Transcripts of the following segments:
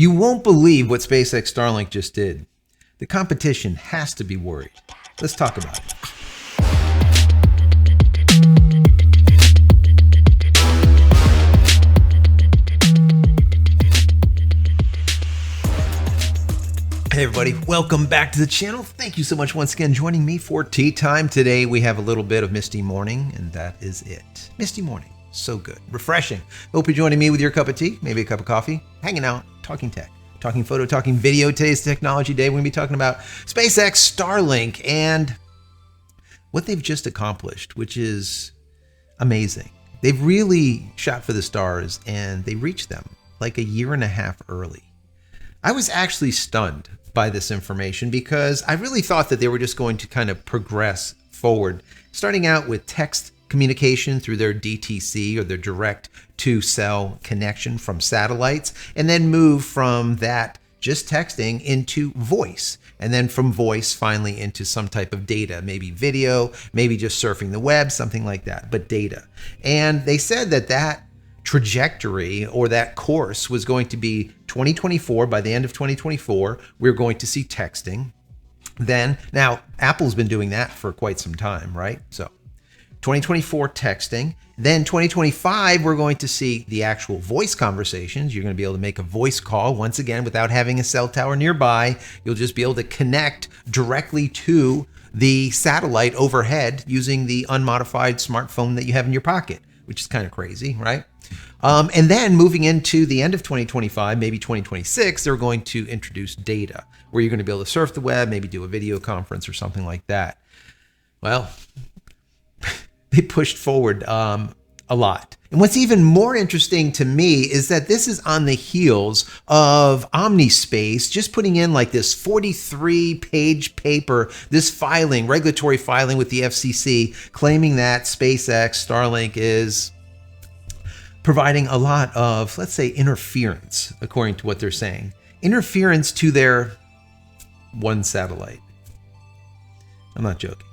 You won't believe what SpaceX Starlink just did. The competition has to be worried. Let's talk about it. Hey everybody, welcome back to the channel. Thank you so much once again joining me for tea time. Today we have a little bit of misty morning, and that is it. Misty morning, so good, refreshing. Hope you're joining me with your cup of tea, maybe a cup of coffee, hanging out, talking tech, talking photo, talking video. Today's Technology Day. We're gonna be talking about SpaceX Starlink and what they've just accomplished, which is amazing. They've really shot for the stars and they reached them like a year and a half early. I was actually stunned by this information because I really thought that they were just going to kind of progress forward, starting out with text communication through their DTC or their direct to cell connection from satellites, and then move from that just texting into voice, and then from voice finally into some type of data, maybe video, maybe just surfing the web, something like that, but data. And they said that that trajectory or that course was going to be 2024. By the end of 2024, we're going to see texting. Then, now Apple's been doing that for quite some time, right? So 2024 texting. Then 2025, we're going to see the actual voice conversations. You're going to be able to make a voice call once again without having a cell tower nearby. You'll just be able to connect directly to the satellite overhead using the unmodified smartphone that you have in your pocket, which is kind of crazy, right? And then moving into the end of 2025, maybe 2026, they're going to introduce data where you're going to be able to surf the web, maybe do a video conference or something like that. Well, they pushed forward a lot. And what's even more interesting to me is that this is on the heels of Omnispace just putting in like this 43-page paper, this filing, regulatory filing with the FCC, claiming that SpaceX Starlink is providing a lot of, let's say, interference, according to what they're saying. Interference to their one satellite. I'm not joking.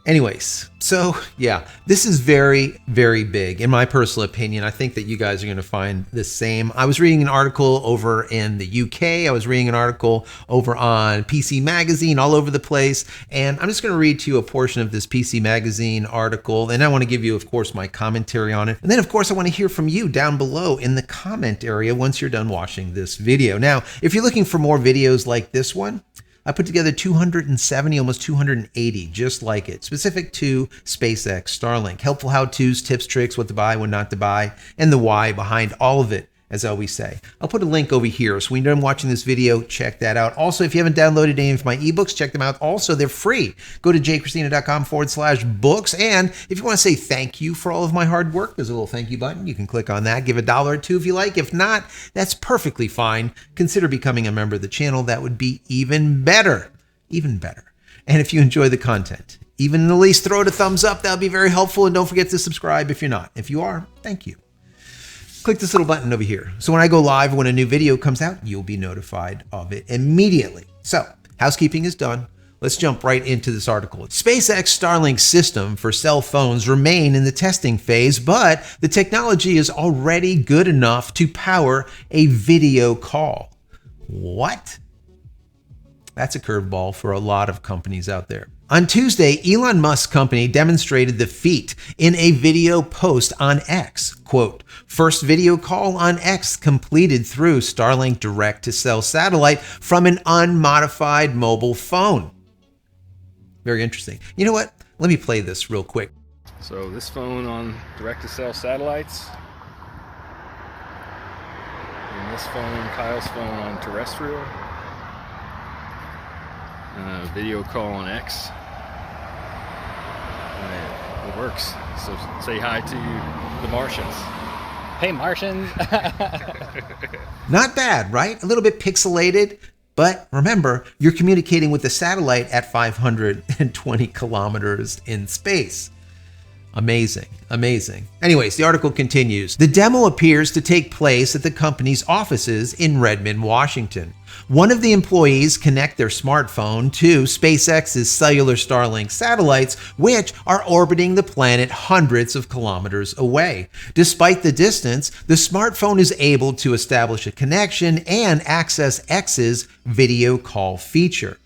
Anyways, so yeah, this is very, very big. In my personal opinion, I think that you guys are going to find the same. I was reading an article over in the UK. I was reading an article over on PC Magazine, all over the place. And I'm just going to read to you a portion of this PC Magazine article. And I want to give you, of course, my commentary on it. And then, of course, I want to hear from you down below in the comment area once you're done watching this video. Now, if you're looking for more videos like this one, I put together 270, almost 280, just like it, specific to SpaceX Starlink. Helpful how-tos, tips, tricks, what to buy, what not to buy, and the why behind all of it, as I always say. I'll put a link over here, so when you're done watching this video, check that out. Also, if you haven't downloaded any of my ebooks, check them out. Also, they're free. Go to JCristina.com/books, and if you want to say thank you for all of my hard work, there's a little thank you button. You can click on that. Give $1 or $2 if you like. If not, that's perfectly fine. Consider becoming a member of the channel. That would be even better. Even better. And if you enjoy the content, even in the least, throw it a thumbs up. That'll be very helpful. And don't forget to subscribe if you're not. If you are, thank you. Click this little button over here. So when I go live, when a new video comes out, you'll be notified of it immediately. So housekeeping is done. Let's jump right into this article. SpaceX Starlink system for cell phones remain in the testing phase, but the technology is already good enough to power a video call. What? That's a curveball for a lot of companies out there. On Tuesday, Elon Musk's company demonstrated the feat in a video post on X. Quote, first video call on X completed through Starlink direct-to-cell satellite from an unmodified mobile phone. Very interesting. You know what? Let me play this real quick. So this phone on direct-to-cell satellites. And this phone, Kyle's phone, on terrestrial. Video call on X. It works. So say hi to the Martians. Hey, Martians. Not bad, right? A little bit pixelated, but remember, you're communicating with the satellite at 520 kilometers in space. Amazing, amazing. Anyways, the article continues. The demo appears to take place at the company's offices in Redmond, Washington. One of the employees connect their smartphone to SpaceX's cellular Starlink satellites, which are orbiting the planet hundreds of kilometers away. Despite the distance, the smartphone is able to establish a connection and access X's video call feature.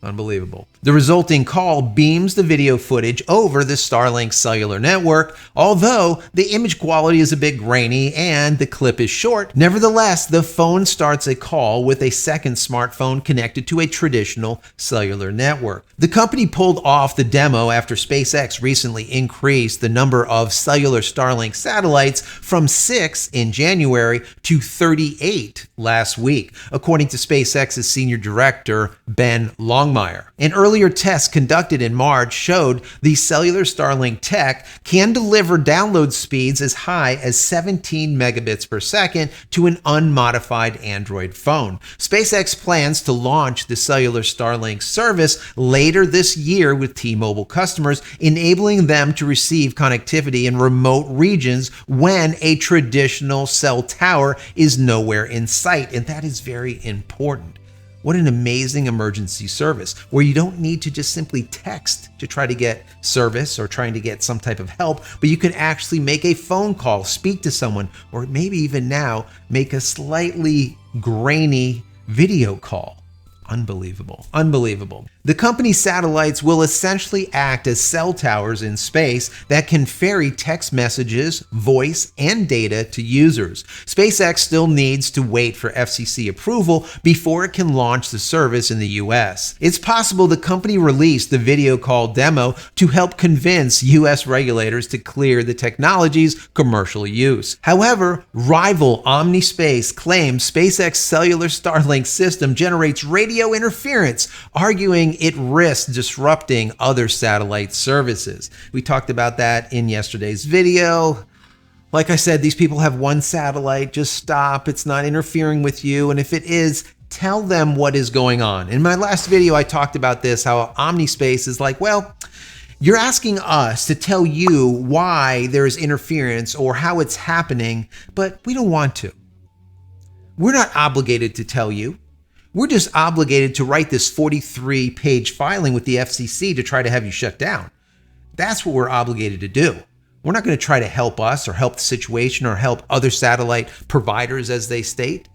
Unbelievable. The resulting call beams the video footage over the Starlink cellular network. Although the image quality is a bit grainy and the clip is short, nevertheless, the phone starts a call with a second smartphone connected to a traditional cellular network. The company pulled off the demo after SpaceX recently increased the number of cellular Starlink satellites from 6 in January to 38 last week, according to SpaceX's senior director, Ben Longmire. An earlier test conducted in March showed the cellular Starlink tech can deliver download speeds as high as 17 megabits per second to an unmodified Android phone. SpaceX plans to launch the cellular Starlink service later this year with T-Mobile customers, enabling them to receive connectivity in remote regions when a traditional cell tower is nowhere in sight, and that is very important. What an amazing emergency service where you don't need to just simply text to try to get service or trying to get some type of help, but you can actually make a phone call, speak to someone, or maybe even now make a slightly grainy video call. Unbelievable. Unbelievable. The company's satellites will essentially act as cell towers in space that can ferry text messages, voice, and data to users. SpaceX still needs to wait for FCC approval before it can launch the service in the US. It's possible the company released the video call demo to help convince US regulators to clear the technology's commercial use. However, rival OmniSpace claims SpaceX cellular Starlink system generates radio interference, arguing it risks disrupting other satellite services. We talked about that in yesterday's video. Like I said, these people have one satellite. Just stop. It's not interfering with you. And if it is, tell them what is going on. In my last video, I talked about this, how OmniSpace is like, well, you're asking us to tell you why there is interference or how it's happening, but we don't want to. We're not obligated to tell you. We're just obligated to write this 43-page filing with the FCC to try to have you shut down. That's what we're obligated to do. We're not going to try to help us or help the situation or help other satellite providers, as they state.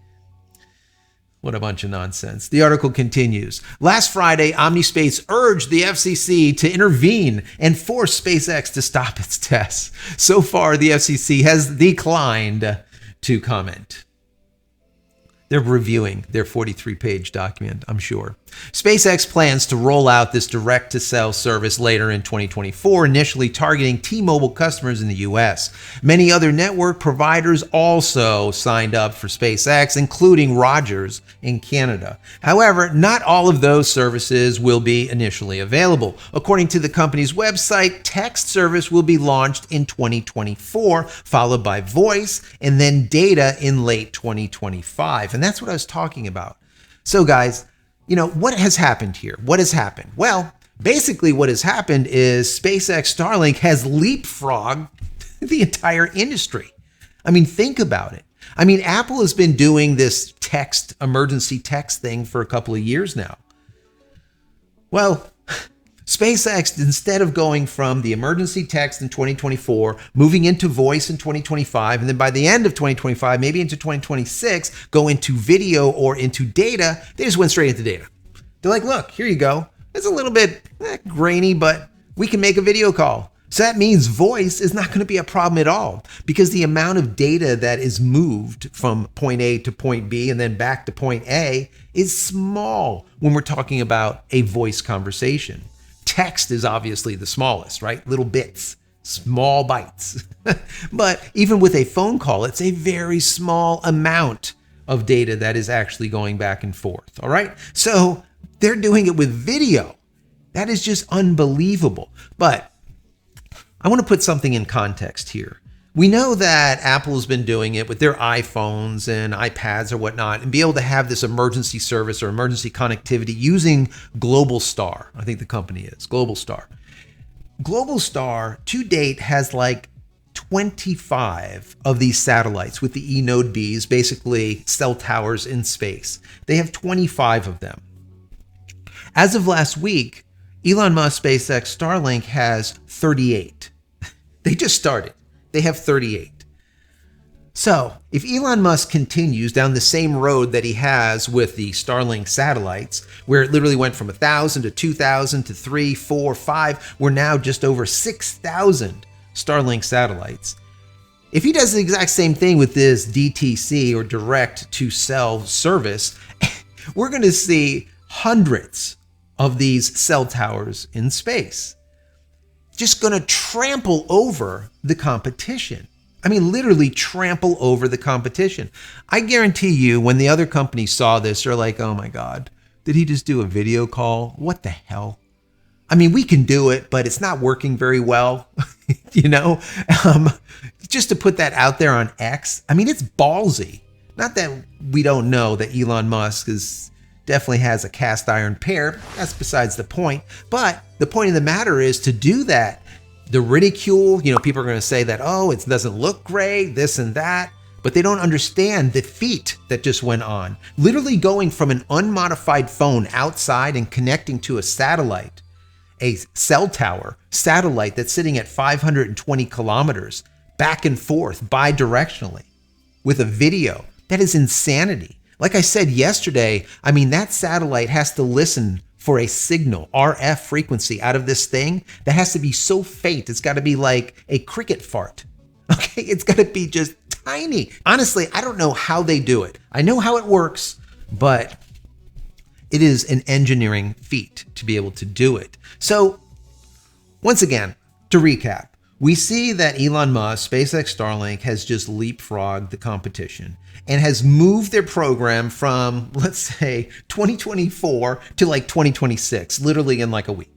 What a bunch of nonsense. The article continues. Last Friday, OmniSpace urged the FCC to intervene and force SpaceX to stop its tests. So far, the FCC has declined to comment. They're reviewing their 43-page document, I'm sure. SpaceX plans to roll out this direct-to-cell service later in 2024, initially targeting T-Mobile customers in the US. Many other network providers also signed up for SpaceX, including Rogers in Canada. However, not all of those services will be initially available. According to the company's website, text service will be launched in 2024, followed by voice, and then data in late 2025. And that's what I was talking about. So guys, you know, what has happened here? What has happened? Well, basically what has happened is SpaceX Starlink has leapfrogged the entire industry. I mean, think about it. I mean, Apple has been doing this emergency text thing for a couple of years now. Well, SpaceX, instead of going from the emergency text in 2024, moving into voice in 2025, and then by the end of 2025, maybe into 2026, go into video or into data, they just went straight into data. They're like, look, here you go. It's a little bit grainy, but we can make a video call. So that means voice is not going to be a problem at all, because the amount of data that is moved from point A to point B and then back to point A is small when we're talking about a voice conversation. Text is obviously the smallest, right? Little bits, small bytes. But even with a phone call, it's a very small amount of data that is actually going back and forth, all right? So they're doing it with video. That is just unbelievable. But I want to put something in context here. We know that Apple has been doing it with their iPhones and iPads or whatnot, and be able to have this emergency service or emergency connectivity using Global Star. I think the company is Global Star. Globalstar to date has like 25 of these satellites with the E-Node Bs, basically cell towers in space. They have 25 of them. As of last week, Elon Musk SpaceX Starlink has 38. They just started. They have 38. So, if Elon Musk continues down the same road that he has with the Starlink satellites, where it literally went from 1,000 to 2,000 to 3, 4, 5, we're now just over 6,000 Starlink satellites. If he does the exact same thing with this DTC or direct to cell service, we're going to see hundreds of these cell towers in space. Just going to trample over the competition. I mean, literally trample over the competition. I guarantee you when the other companies saw this, they're like, oh my God, did he just do a video call? What the hell? I mean, we can do it, but it's not working very well, you know? Just to put that out there on X, I mean, it's ballsy. Not that we don't know that Elon Musk definitely has a cast iron pair. That's besides the point. But the point of the matter is to do that. The ridicule, people are going to say that, oh, it doesn't look great, this and that, but they don't understand the feat that just went on. Literally going from an unmodified phone outside and connecting to a satellite, a cell tower satellite that's sitting at 520 kilometers back and forth bidirectionally with a video. That is insanity. Like I said yesterday, I mean, that satellite has to listen for a signal, RF frequency out of this thing that has to be so faint. It's got to be like a cricket fart. Okay, it's got to be just tiny. Honestly, I don't know how they do it. I know how it works, but it is an engineering feat to be able to do it. So once again, to recap, we see that Elon Musk, SpaceX Starlink, has just leapfrogged the competition and has moved their program from, let's say, 2024 to like 2026, literally in like a week.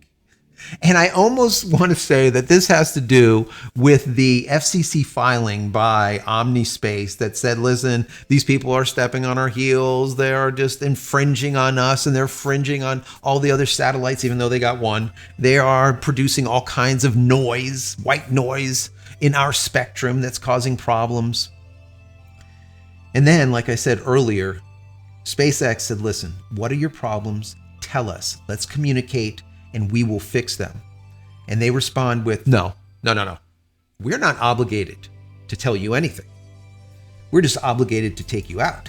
And I almost want to say that this has to do with the FCC filing by Omnispace that said, listen, these people are stepping on our heels. They are just infringing on us and they're infringing on all the other satellites, even though they got one. They are producing all kinds of noise, white noise in our spectrum that's causing problems. And then, like I said earlier, SpaceX said, listen, what are your problems? Tell us. Let's communicate and we will fix them. And they respond with, no. We're not obligated to tell you anything. We're just obligated to take you out,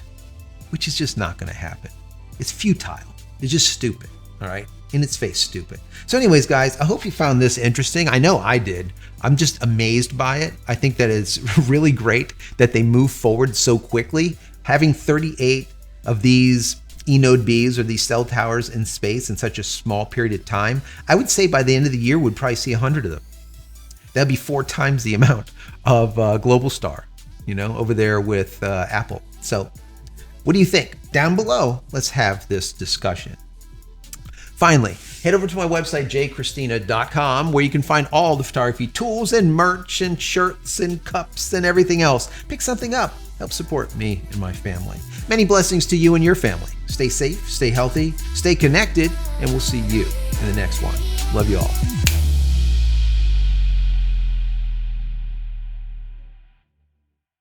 which is just not going to happen. It's futile. It's just stupid, all right? In its face, stupid. So anyways, guys, I hope you found this interesting. I know I did. I'm just amazed by it. I think that it's really great that they move forward so quickly. Having 38 of these E-Node Bs or these cell towers in space in such a small period of time, I would say by the end of the year, we'd probably see 100 of them. That'd be 4 times the amount of Globalstar, over there with Apple. So what do you think? Down below, let's have this discussion. Finally, head over to my website, JCristina.com, where you can find all the photography tools and merch and shirts and cups and everything else. Pick something up. Help support me and my family. Many blessings to you and your family. Stay safe, stay healthy, stay connected, and we'll see you in the next one. Love you all.